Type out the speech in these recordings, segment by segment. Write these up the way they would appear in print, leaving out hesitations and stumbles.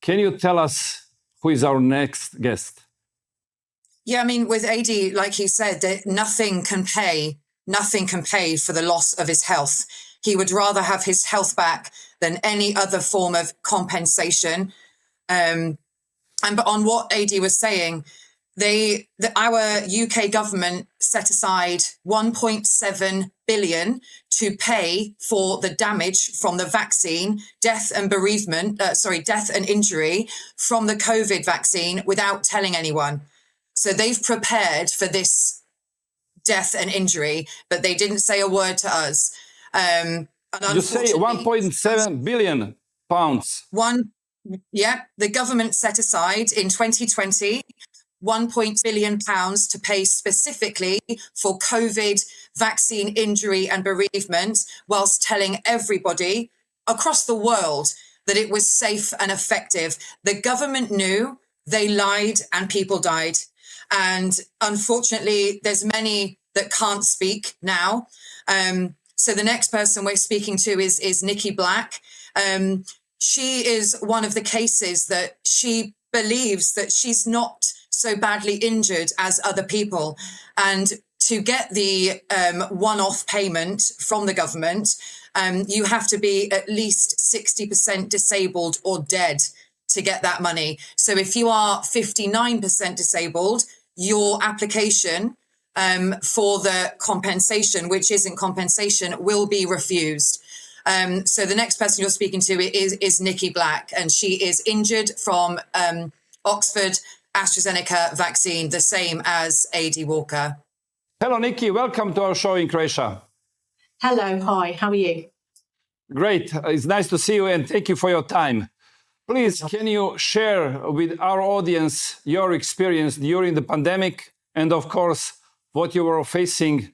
Can you tell us who is our next guest? Yeah, I mean, with AD, like he said, that nothing can pay for the loss of his health. He would rather have his health back than any other form of compensation. And but on what AD was saying, our UK government set aside 1.7 billion to pay for the damage from the vaccine, death and injury from the COVID vaccine without telling anyone. So they've prepared for this death and injury, but they didn't say a word to us. You say 1.7 billion pounds. The government set aside in 2020 1 billion pounds to pay specifically for COVID vaccine injury and bereavement, whilst telling everybody across the world that it was safe and effective. The government knew, they lied, and people died. And unfortunately, there's many that can't speak now. So the next person we're speaking to is Nicky Black. She is one of the cases that she believes that she's not so badly injured as other people. And to get the one-off payment from the government, you have to be at least 60% disabled or dead to get that money. So if you are 59% disabled, your application for the compensation, which isn't compensation, will be refused. So the next person you're speaking to is Nicky Black, and she is injured from Oxford AstraZeneca vaccine, the same as AD Walker. Hello, Nicky. Welcome to our show in Croatia. Hello. Hi. How are you? Great. It's nice to see you, and thank you for your time. Please, can you share with our audience your experience during the pandemic and, of course, what you were facing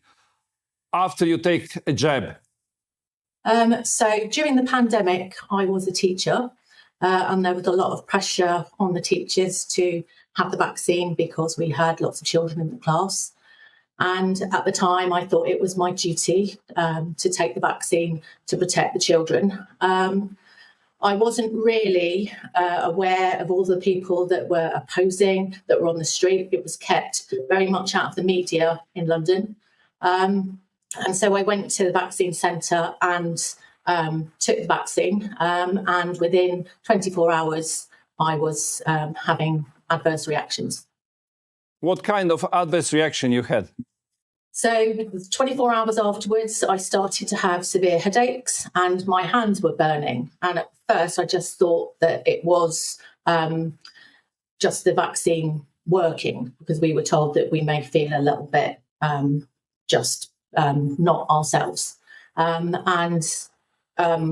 after you take a jab? So during the pandemic, I was a teacher, and there was a lot of pressure on the teachers to have the vaccine because we had lots of children in the class. And at the time, I thought it was my duty to take the vaccine to protect the children. I wasn't really aware of all the people that were opposing, that were on the street. It was kept very much out of the media in London. And so I went to the vaccine centre and took the vaccine. And within 24 hours, I was having adverse reactions. What kind of adverse reaction you had? So 24 hours afterwards, I started to have severe headaches and my hands were burning. And at first, I just thought that it was just the vaccine working, because we were told that we may feel a little bit not ourselves.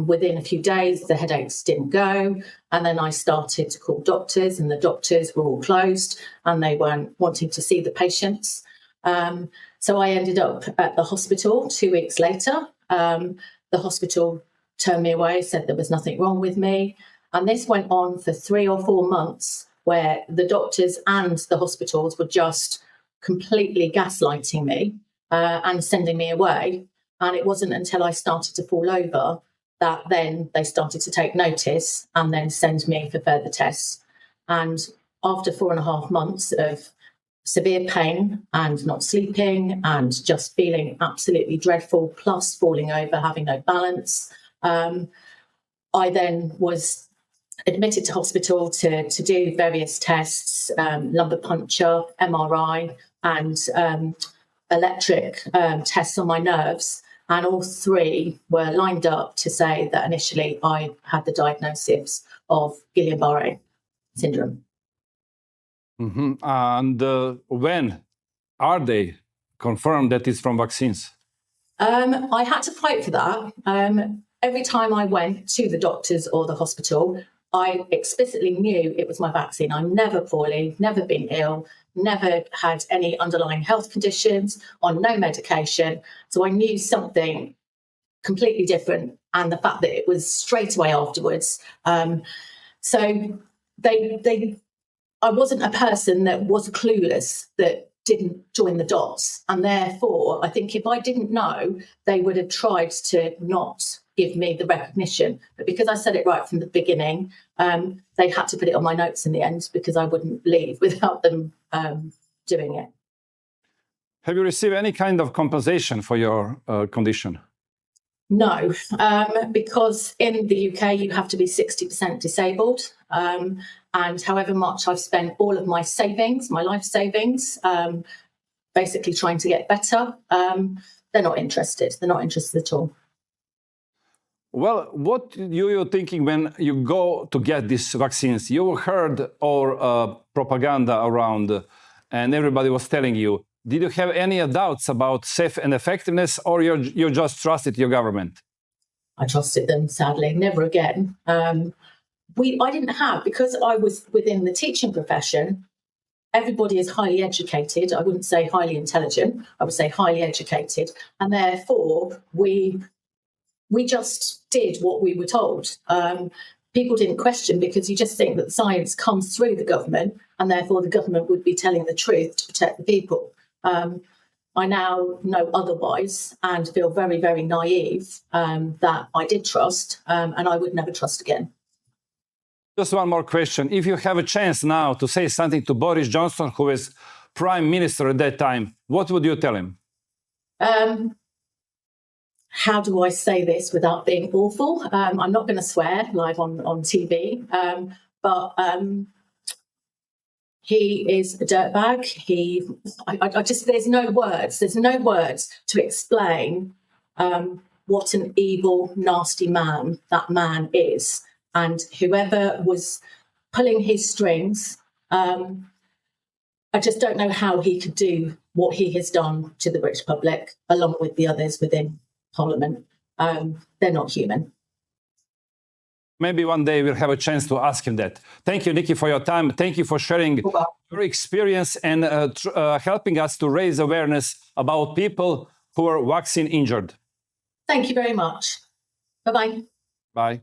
Within a few days, the headaches didn't go. And then I started to call doctors, and the doctors were all closed and they weren't wanting to see the patients. So I ended up at the hospital 2 weeks later. The hospital turned me away, said there was nothing wrong with me. And this went on for 3 or 4 months, where the doctors and the hospitals were just completely gaslighting me and sending me away. And it wasn't until I started to fall over that then they started to take notice and then send me for further tests. And after 4.5 months of severe pain and not sleeping and just feeling absolutely dreadful, plus falling over, having no balance, I then was admitted to hospital to do various tests, lumbar puncture, MRI, and electric tests on my nerves. And all 3 were lined up to say that initially I had the diagnosis of Guillain-Barré syndrome. Mm-hmm. And when are they confirmed that it's from vaccines? I had to fight for that. Every time I went to the doctors or the hospital, I explicitly knew it was my vaccine. I'm never poorly, never been ill, never had any underlying health conditions, on no medication. So I knew something completely different. And the fact that it was straight away afterwards. I wasn't a person that was clueless, that didn't join the dots. And therefore, I think if I didn't know, they would have tried to not give me the recognition. But because I said it right from the beginning, they had to put it on my notes in the end because I wouldn't leave without them doing it. Have you received any kind of compensation for your condition? No, because in the UK you have to be 60% disabled, and however much I've spent all of my savings, my life savings, basically trying to get better, they're not interested. They're not interested at all. Well, what you thinking when you go to get these vaccines? You heard our propaganda around, and everybody was telling you. Did you have any doubts about safe and effectiveness, or you just trusted your government? I trusted them, sadly, never again. I didn't have, because I was within the teaching profession, everybody is highly educated. I wouldn't say highly intelligent, I would say highly educated. And therefore, we just did what we were told. People didn't question because you just think that science comes through the government and therefore the government would be telling the truth to protect the people. I now know otherwise and feel very, very naive that I did trust and I would never trust again. Just one more question. If you have a chance now to say something to Boris Johnson, who was Prime Minister at that time, what would you tell him? How do I say this without being awful? I'm not going to swear live on TV, but he is a dirtbag. There's no words. There's no words to explain what an evil, nasty man that man is. And whoever was pulling his strings, I just don't know how he could do what he has done to the British public, along with the others within Parliament. They're not human. Maybe one day we'll have a chance to ask him that. Thank you, Nicky, for your time. Thank you for sharing your experience and helping us to raise awareness about people who are vaccine injured. Thank you very much. Bye-bye. Bye.